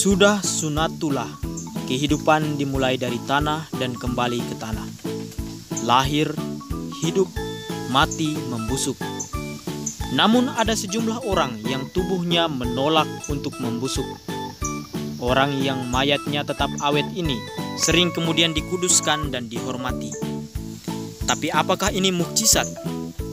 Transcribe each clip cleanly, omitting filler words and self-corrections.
Sudah sunatullah, kehidupan dimulai dari tanah dan kembali ke tanah. Lahir, hidup, mati, membusuk. Namun ada sejumlah orang yang tubuhnya menolak untuk membusuk. Orang yang mayatnya tetap awet ini sering kemudian dikuduskan dan dihormati. Tapi apakah ini mukjizat,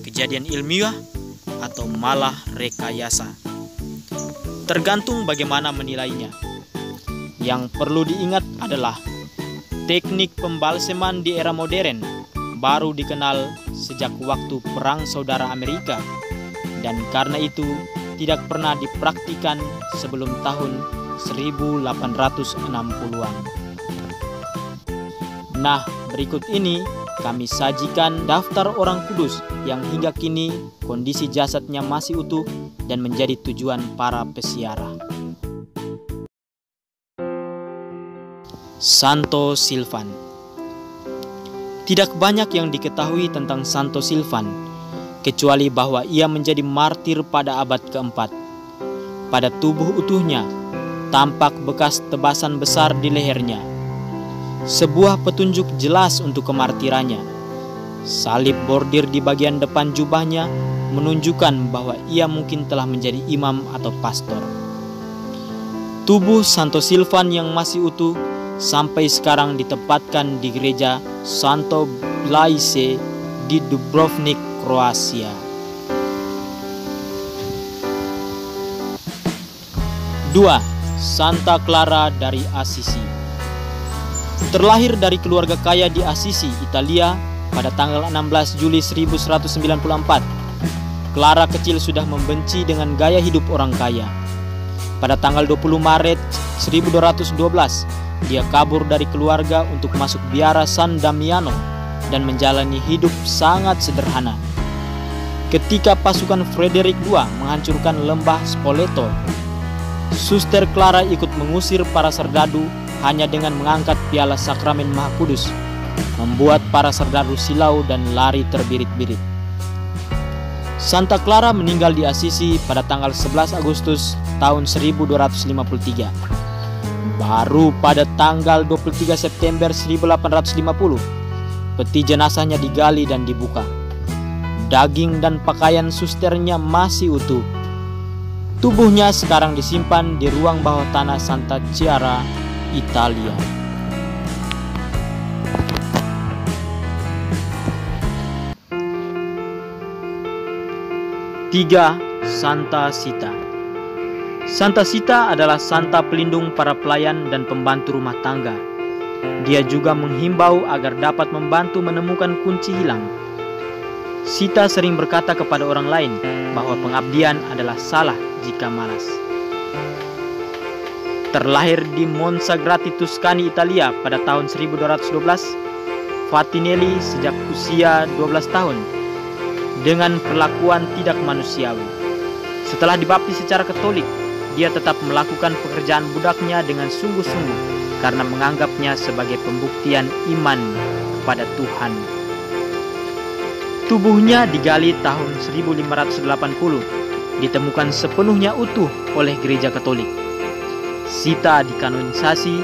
kejadian ilmiah, atau malah rekayasa? Tergantung bagaimana menilainya. Yang perlu diingat adalah teknik pembalseman di era modern baru dikenal sejak waktu Perang Saudara Amerika, dan karena itu tidak pernah dipraktikkan sebelum tahun 1860-an. Nah, berikut ini kami sajikan daftar orang kudus yang hingga kini kondisi jasadnya masih utuh dan menjadi tujuan para peziarah. Santo Silvan. Tidak banyak yang diketahui tentang Santo Silvan, kecuali bahwa ia menjadi martir pada abad keempat. Pada tubuh utuhnya, tampak bekas tebasan besar di lehernya. Sebuah petunjuk jelas untuk kemartirannya. Salib bordir di bagian depan jubahnya menunjukkan bahwa ia mungkin telah menjadi imam atau pastor. Tubuh Santo Silvan yang masih utuh sampai sekarang ditempatkan di gereja Santo Blaise di Dubrovnik, Kroasia. Dua, Santa Clara dari Assisi. Terlahir dari keluarga kaya di Assisi, Italia pada tanggal 16 Juli 1194. Clara kecil sudah membenci dengan gaya hidup orang kaya. Pada tanggal 20 Maret 1212, dia kabur dari keluarga untuk masuk biara San Damiano dan menjalani hidup sangat sederhana. Ketika pasukan Frederick II menghancurkan lembah Spoleto, Suster Clara ikut mengusir para serdadu hanya dengan mengangkat piala sakramen Maha Kudus, membuat para serdadu silau dan lari terbirit-birit. Santa Clara meninggal di Assisi pada tanggal 11 Agustus tahun 1253. Baru pada tanggal 23 September 1850, peti jenazahnya digali dan dibuka. Daging dan pakaian susternya masih utuh. Tubuhnya sekarang disimpan di ruang bawah tanah Santa Chiara, Italia. Tiga, Santa Sita. Santa Sita adalah santa pelindung para pelayan dan pembantu rumah tangga. Dia juga menghimbau agar dapat membantu menemukan kunci hilang. Sita sering berkata kepada orang lain bahwa pengabdian adalah salah jika malas. Terlahir di Monsagrati, Tuscany, Italia pada tahun 1212, Fatinelli sejak usia 12 tahun dengan perlakuan tidak manusiawi. Setelah dibaptis secara Katolik, dia tetap melakukan pekerjaan budaknya dengan sungguh-sungguh karena menganggapnya sebagai pembuktian iman kepada Tuhan. Tubuhnya digali tahun 1580, ditemukan sepenuhnya utuh oleh Gereja Katolik. Sita dikanonisasi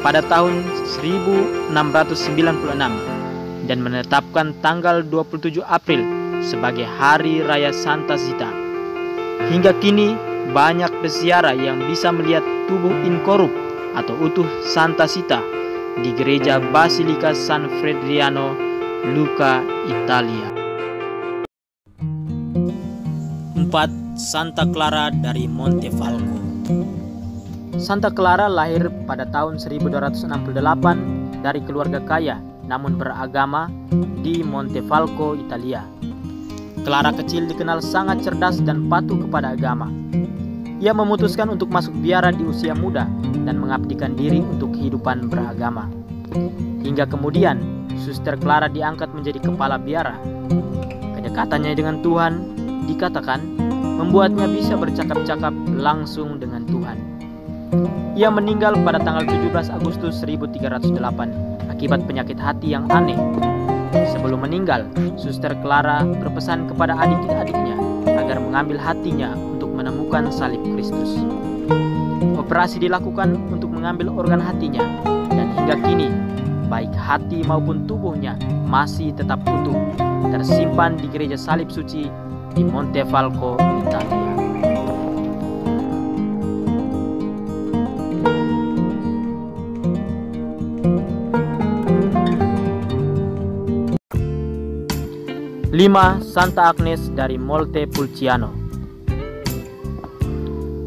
pada tahun 1696 dan menetapkan tanggal 27 April sebagai Hari Raya Santa Sita. Hingga kini banyak peziarah yang bisa melihat tubuh inkorup atau utuh Santa Sita di gereja Basilika San Fredriano, Lucca, Italia. 4. Santa Clara dari Montefalco. Santa Clara lahir pada tahun 1268 dari keluarga kaya namun beragama di Montefalco, Italia. Clara kecil dikenal sangat cerdas dan patuh kepada agama. Ia memutuskan untuk masuk biara di usia muda dan mengabdikan diri untuk kehidupan beragama. Hingga kemudian, Suster Clara diangkat menjadi kepala biara. Kedekatannya dengan Tuhan, dikatakan, membuatnya bisa bercakap-cakap langsung dengan Tuhan. Ia meninggal pada tanggal 17 Agustus 1308 akibat penyakit hati yang aneh. Sebelum meninggal, Suster Clara berpesan kepada adik-adiknya agar mengambil hatinya untuk menemukan salib Kristus. Operasi dilakukan untuk mengambil organ hatinya, dan hingga kini baik hati maupun tubuhnya masih tetap utuh, tersimpan di gereja salib suci di Montefalco, Italia. Lima, Santa Agnes dari Montepulciano.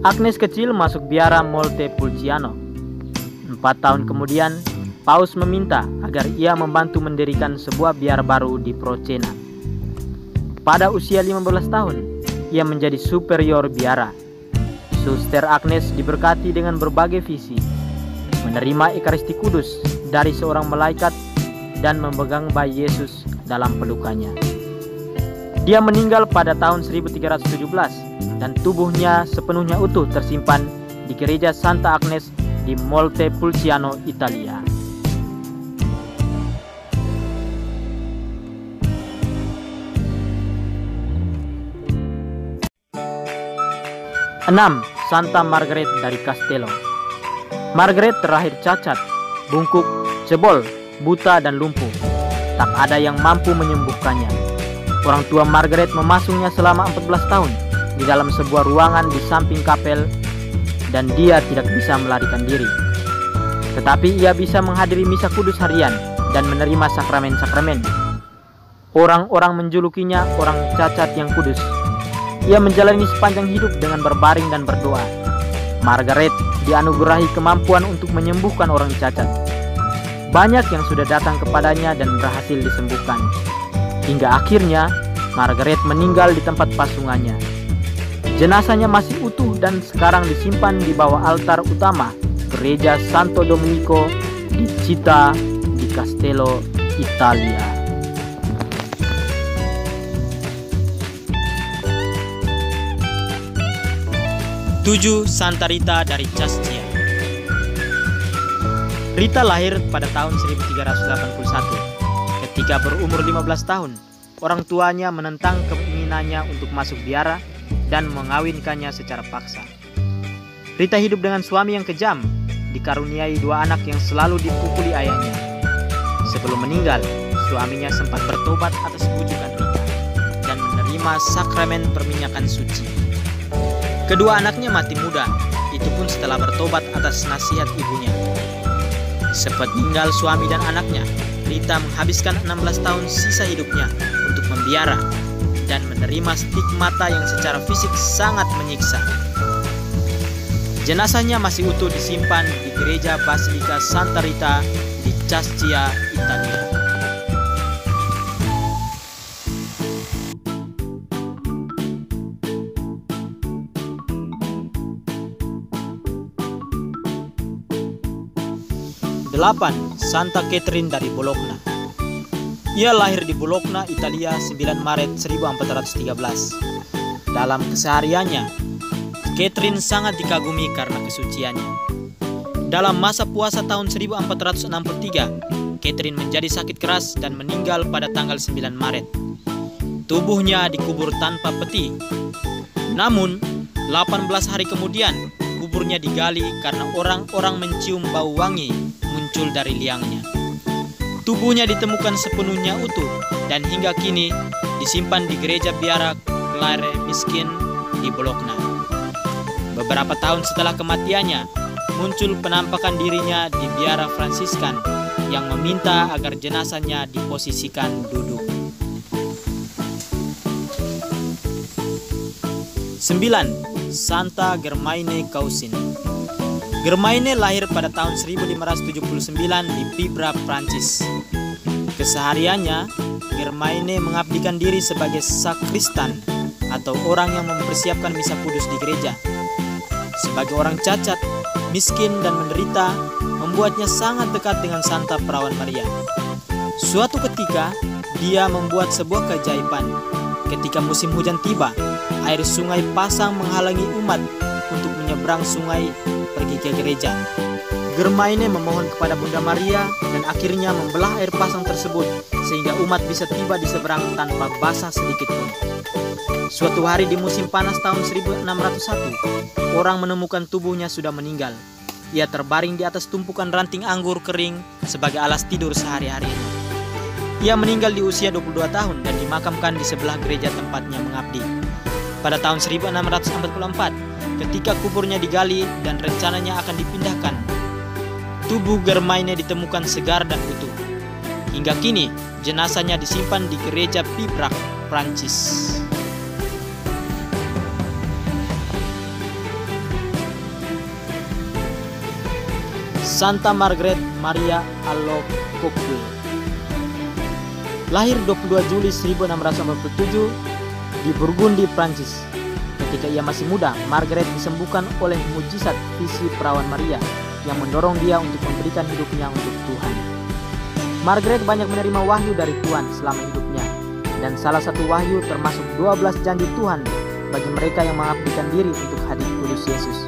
Agnes kecil masuk biara Montepulciano. 4 tahun kemudian, Paus meminta agar ia membantu mendirikan sebuah biara baru di Procena. Pada usia 15 tahun, ia menjadi superior biara. Suster Agnes diberkati dengan berbagai visi, menerima Ekaristi Kudus dari seorang malaikat dan memegang bayi Yesus dalam pelukannya. Dia meninggal pada tahun 1317 dan tubuhnya sepenuhnya utuh tersimpan di gereja Santa Agnes di Montepulciano, Italia. Enam, Santa Margaret dari Castello. Margaret terlahir cacat, bungkuk, cebol, buta dan lumpuh. Tak ada yang mampu menyembuhkannya. Orang tua Margaret memasungnya selama 14 tahun di dalam sebuah ruangan di samping kapel, dan dia tidak bisa melarikan diri. Tetapi ia bisa menghadiri misa kudus harian dan menerima sakramen-sakramen. Orang-orang menjulukinya orang cacat yang kudus. Ia menjalani sepanjang hidup dengan berbaring dan berdoa. Margaret dianugerahi kemampuan untuk menyembuhkan orang cacat. Banyak yang sudah datang kepadanya dan berhasil disembuhkan. Hingga akhirnya Margaret meninggal di tempat pasungannya. Jenazahnya masih utuh dan sekarang disimpan di bawah altar utama Gereja Santo Domenico di Città di Castello, Italia. Tujuh, Santa Rita dari Cascia. Rita lahir pada tahun 1381. Ketika berumur 15 tahun, orang tuanya menentang keinginannya untuk masuk biara dan mengawinkannya secara paksa. Rita hidup dengan suami yang kejam, dikaruniai 2 anak yang selalu dipukuli ayahnya. Sebelum meninggal, suaminya sempat bertobat atas bujukan Rita dan menerima sakramen perminyakan suci. Kedua anaknya mati muda, itu pun setelah bertobat atas nasihat ibunya. Sepeninggal suami dan anaknya, Rita menghabiskan 16 tahun sisa hidupnya untuk membiara dan menerima stigmata yang secara fisik sangat menyiksa. Jenazahnya masih utuh disimpan di gereja Basilika Santa Rita di Cascia, Italia. Delapan, Santa Catherine dari Bologna. Ia lahir di Bologna, Italia 9 Maret 1413. Dalam kesehariannya, Catherine sangat dikagumi karena kesuciannya. Dalam masa puasa tahun 1463, Catherine menjadi sakit keras dan meninggal pada tanggal 9 Maret. Tubuhnya dikubur tanpa peti. Namun, 18 hari kemudian, kuburnya digali karena orang-orang mencium bau wangi muncul dari liangnya. Tubuhnya ditemukan sepenuhnya utuh dan hingga kini disimpan di gereja biara Clare Miskin di Bologna. Beberapa tahun setelah kematiannya, muncul penampakan dirinya di biara Fransiskan yang meminta agar jenazahnya diposisikan duduk. 9. Santa Germaine Cousin. Germaine lahir pada tahun 1579 di Pibra, Prancis. Kesehariannya, Germaine mengabdikan diri sebagai sakristan atau orang yang mempersiapkan misa kudus di gereja. Sebagai orang cacat, miskin dan menderita, membuatnya sangat dekat dengan Santa Perawan Maria. Suatu ketika, dia membuat sebuah keajaiban. Ketika musim hujan tiba, air sungai pasang menghalangi umat untuk menyeberang sungai pergi ke gereja. Germaine memohon kepada Bunda Maria dan akhirnya membelah air pasang tersebut sehingga umat bisa tiba di seberang tanpa basah sedikit pun. Suatu hari di musim panas tahun 1601, orang menemukan tubuhnya sudah meninggal. Ia terbaring di atas tumpukan ranting anggur kering sebagai alas tidur sehari-harinya. Ia meninggal di usia 22 tahun dan dimakamkan di sebelah gereja tempatnya mengabdi. Pada tahun 1644, ketika kuburnya digali dan rencananya akan dipindahkan, tubuh Germaine ditemukan segar dan utuh. Hingga kini, jenazahnya disimpan di gereja Pibrac, Prancis. Santa Margaret Maria Alacoque. Lahir 22 Juli 1687 di Burgundi, Prancis. Ketika ia masih muda, Margaret disembuhkan oleh mujizat visi perawan Maria yang mendorong dia untuk memberikan hidupnya untuk Tuhan. Margaret banyak menerima wahyu dari Tuhan selama hidupnya, dan salah satu wahyu termasuk 12 janji Tuhan bagi mereka yang mengabdikan diri untuk hadir kudus Yesus.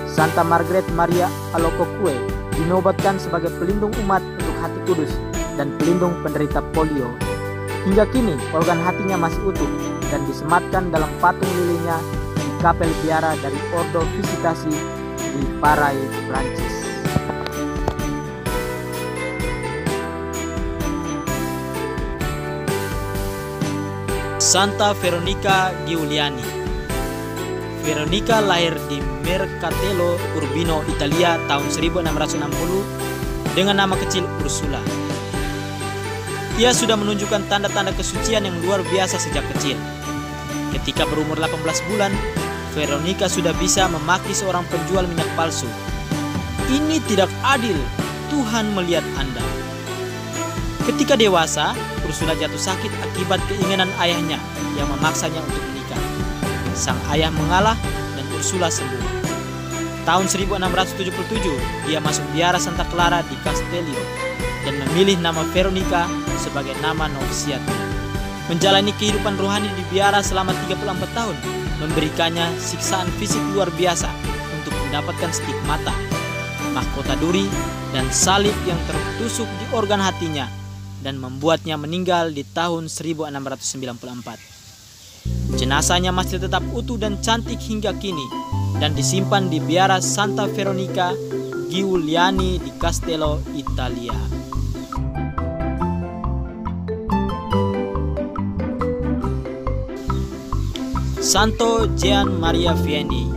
Santa Margaret Maria Alacoque dinobatkan sebagai pelindung umat untuk hati kudus dan pelindung penderita polio. Hingga kini organ hatinya masih utuh dan disematkan dalam patung lilinya di kapel biara dari Ordo Visitasi di Paray, Prancis. Santa Veronica Giuliani. Veronica lahir di Mercatello, Urbino, Italia tahun 1660 dengan nama kecil Ursula. Ia sudah menunjukkan tanda-tanda kesucian yang luar biasa sejak kecil. Ketika berumur 18 bulan, Veronica sudah bisa memaki seorang penjual minyak palsu. Ini tidak adil, Tuhan melihat Anda. Ketika dewasa, Ursula jatuh sakit akibat keinginan ayahnya yang memaksanya untuk menikah. Sang ayah mengalah dan Ursula sembuh. Tahun 1677, dia masuk biara Santa Clara di Castello dan memilih nama Veronica sebagai nama novisiatnya. Menjalani kehidupan rohani di biara selama 34 tahun memberikannya siksaan fisik luar biasa untuk mendapatkan stigmata, mahkota duri, dan salib yang tertusuk di organ hatinya dan membuatnya meninggal di tahun 1694. Jenazahnya masih tetap utuh dan cantik hingga kini dan disimpan di biara Santa Veronica Giuliani di Castello, Italia. Santo Jean Maria Vianney.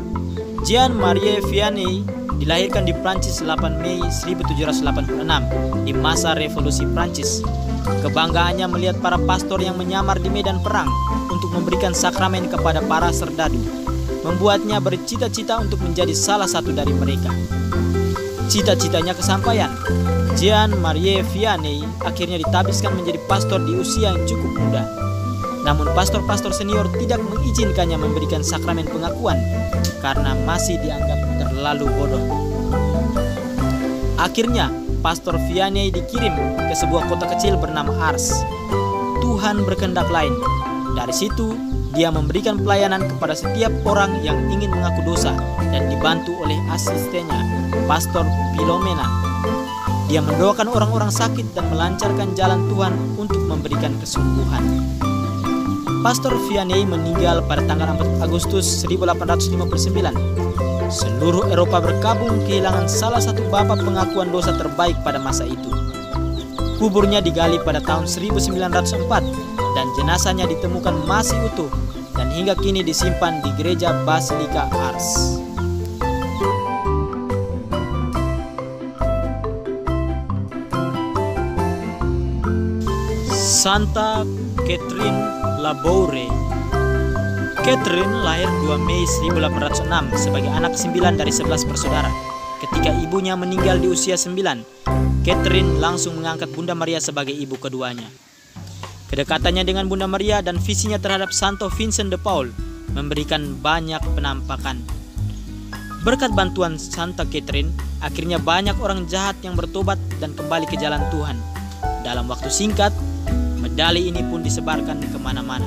Jean Maria Vianney dilahirkan di Prancis 8 Mei 1786 di masa revolusi Prancis. Kebanggaannya melihat para pastor yang menyamar di medan perang untuk memberikan sakramen kepada para serdadu membuatnya bercita-cita untuk menjadi salah satu dari mereka. Cita-citanya kesampaian. Jean Maria Vianney akhirnya ditabiskan menjadi pastor di usia yang cukup muda. Namun pastor-pastor senior tidak mengizinkannya memberikan sakramen pengakuan karena masih dianggap terlalu bodoh. Akhirnya, Pastor Vianney dikirim ke sebuah kota kecil bernama Ars. Tuhan berkehendak lain. Dari situ, dia memberikan pelayanan kepada setiap orang yang ingin mengaku dosa dan dibantu oleh asistennya, Pastor Philomena. Dia mendoakan orang-orang sakit dan melancarkan jalan Tuhan untuk memberikan kesembuhan. Pastor Vianney meninggal pada tanggal 4 Agustus 1859. Seluruh Eropa berkabung kehilangan salah satu bapak pengakuan dosa terbaik pada masa itu. Kuburnya digali pada tahun 1904 dan jenazahnya ditemukan masih utuh dan hingga kini disimpan di gereja Basilika Ars. Santa Catherine Laboure. Catherine lahir 2 Mei 1806 sebagai anak ke-9 dari 11 bersaudara. Ketika ibunya meninggal di usia 9, Catherine langsung mengangkat Bunda Maria sebagai ibu keduanya. Kedekatannya dengan Bunda Maria dan visinya terhadap Santo Vincent de Paul memberikan banyak penampakan. Berkat bantuan Santa Catherine, akhirnya banyak orang jahat yang bertobat dan kembali ke jalan Tuhan. Dalam waktu singkat, medali ini pun disebarkan kemana-mana.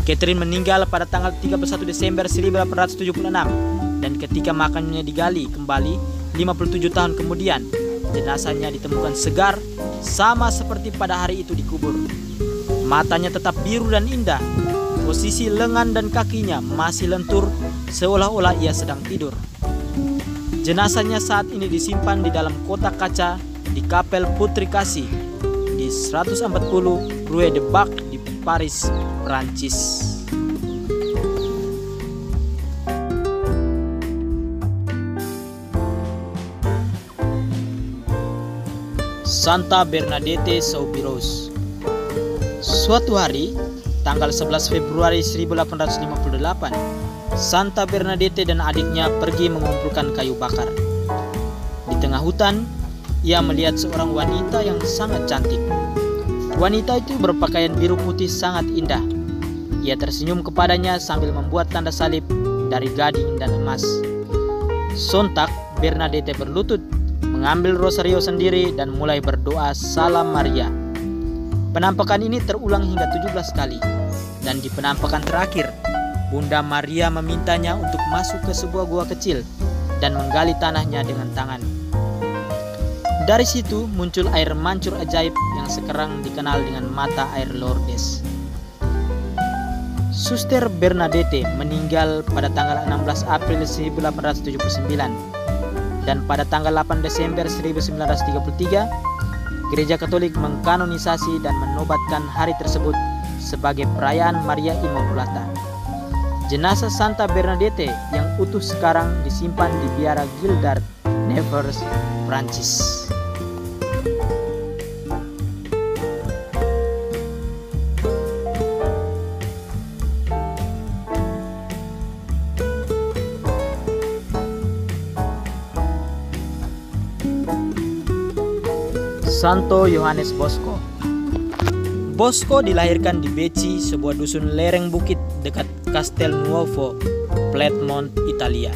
Catherine meninggal pada tanggal 31 Desember 1876 dan ketika makamnya digali kembali, 57 tahun kemudian, jenazahnya ditemukan segar, sama seperti pada hari itu dikubur. Matanya tetap biru dan indah. Posisi lengan dan kakinya masih lentur, seolah-olah ia sedang tidur. Jenazahnya saat ini disimpan di dalam kotak kaca di Kapel Putri Kasih di 140 Rue de Bac di Paris, Prancis. Santa Bernadette Soubirous. Suatu hari, tanggal 11 Februari 1858, Santa Bernadette dan adiknya pergi mengumpulkan kayu bakar. Di tengah hutan, ia melihat seorang wanita yang sangat cantik. Wanita itu berpakaian biru putih sangat indah. Ia tersenyum kepadanya sambil membuat tanda salib dari gading dan emas. Sontak, Bernadette berlutut, mengambil rosario sendiri dan mulai berdoa Salam Maria. Penampakan ini terulang hingga 17 kali. Dan di penampakan terakhir, Bunda Maria memintanya untuk masuk ke sebuah gua kecil dan menggali tanahnya dengan tangan. Dari situ muncul air mancur ajaib yang sekarang dikenal dengan mata air Lourdes. Suster Bernadette meninggal pada tanggal 16 April 1879 dan pada tanggal 8 Desember 1933 Gereja Katolik mengkanonisasi dan menobatkan hari tersebut sebagai perayaan Maria Immaculata. Jenazah Santa Bernadette yang utuh sekarang disimpan di biara Gildart, Nevers, Prancis. Santo Yohanes Bosco. Bosco dilahirkan di Becci, sebuah dusun lereng bukit dekat Castel Nuovo, Piedmont, Italia,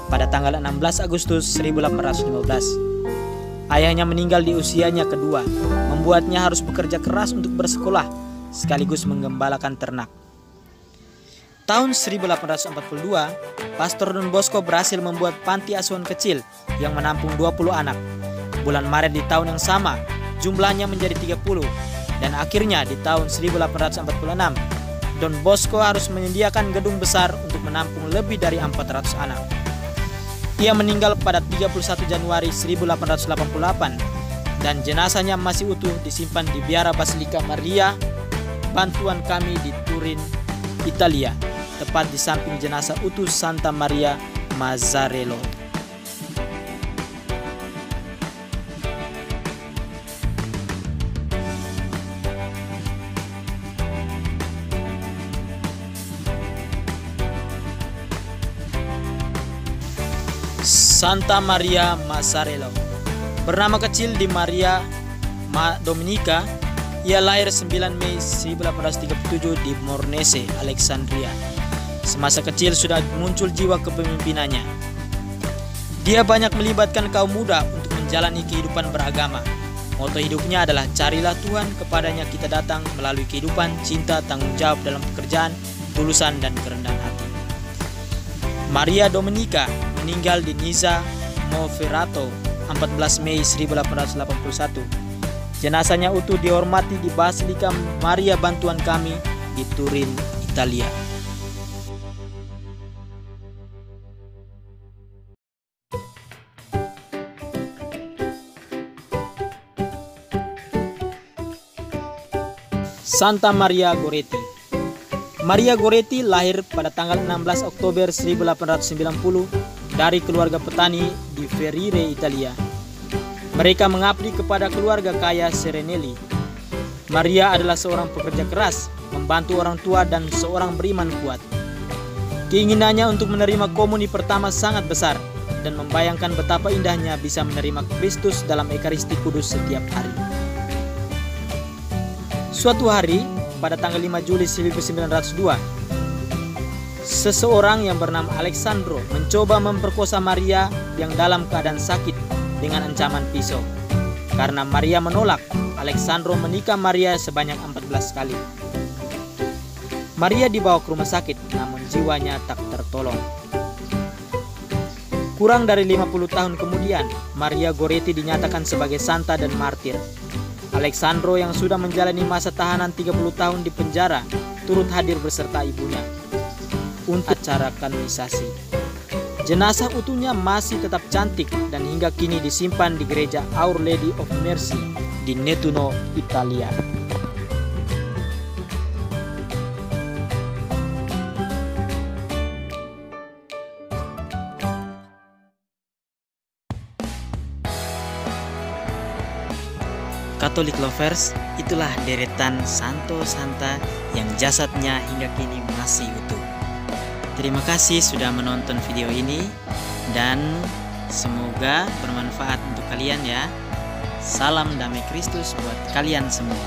pada tanggal 16 Agustus 1815. Ayahnya meninggal di usianya kedua, membuatnya harus bekerja keras untuk bersekolah, sekaligus menggembalakan ternak. Tahun 1842, Pastor Don Bosco berhasil membuat panti asuhan kecil yang menampung 20 anak. Bulan Maret di tahun yang sama, jumlahnya menjadi 30, dan akhirnya di tahun 1846, Don Bosco harus menyediakan gedung besar untuk menampung lebih dari 400 anak. Ia meninggal pada 31 Januari 1888, dan jenazahnya masih utuh disimpan di biara Basilika Maria Bantuan Kami di Turin, Italia, tepat di samping jenazah utuh Santa Maria Mazzarello. Santa Maria Mazzarello. Bernama kecil di Maria Domenica, ia lahir 9 Mei 1837 di Mornese, Alexandria. Semasa kecil sudah muncul jiwa kepemimpinannya. Dia banyak melibatkan kaum muda untuk menjalani kehidupan beragama. Moto hidupnya adalah carilah Tuhan, kepadanya kita datang melalui kehidupan, cinta, tanggung jawab dalam pekerjaan, tulusan dan kerendahan hati. Maria Domenica meninggal di Nizza, Monferrato, 14 Mei 1881. Jenazahnya utuh dihormati di Basilika Maria Bantuan Kami di Turin, Italia. Santa Maria Goretti. Maria Goretti lahir pada tanggal 16 Oktober 1890 dari keluarga petani di Ferrire, Italia. Mereka mengabdi kepada keluarga kaya Serenelli. Maria adalah seorang pekerja keras, membantu orang tua dan seorang beriman kuat. Keinginannya untuk menerima komuni pertama sangat besar dan membayangkan betapa indahnya bisa menerima Kristus dalam Ekaristi Kudus setiap hari. Suatu hari, pada tanggal 5 Juli 1902, seseorang yang bernama Alessandro mencoba memperkosa Maria yang dalam keadaan sakit dengan ancaman pisau. Karena Maria menolak, Alessandro menikah Maria sebanyak 14 kali. Maria dibawa ke rumah sakit, namun jiwanya tak tertolong. Kurang dari 50 tahun kemudian, Maria Goretti dinyatakan sebagai santa dan martir. Alessandro yang sudah menjalani masa tahanan 30 tahun di penjara turut hadir beserta ibunya untuk acara kanonisasi. Jenazah utuhnya masih tetap cantik dan hingga kini disimpan di gereja Our Lady of Mercy di Nettuno, Italia. Catholic lovers, itulah deretan santo santa yang jasadnya hingga kini masih utuh. Terima kasih sudah menonton video ini dan semoga bermanfaat untuk kalian ya. Salam damai Kristus buat kalian semua.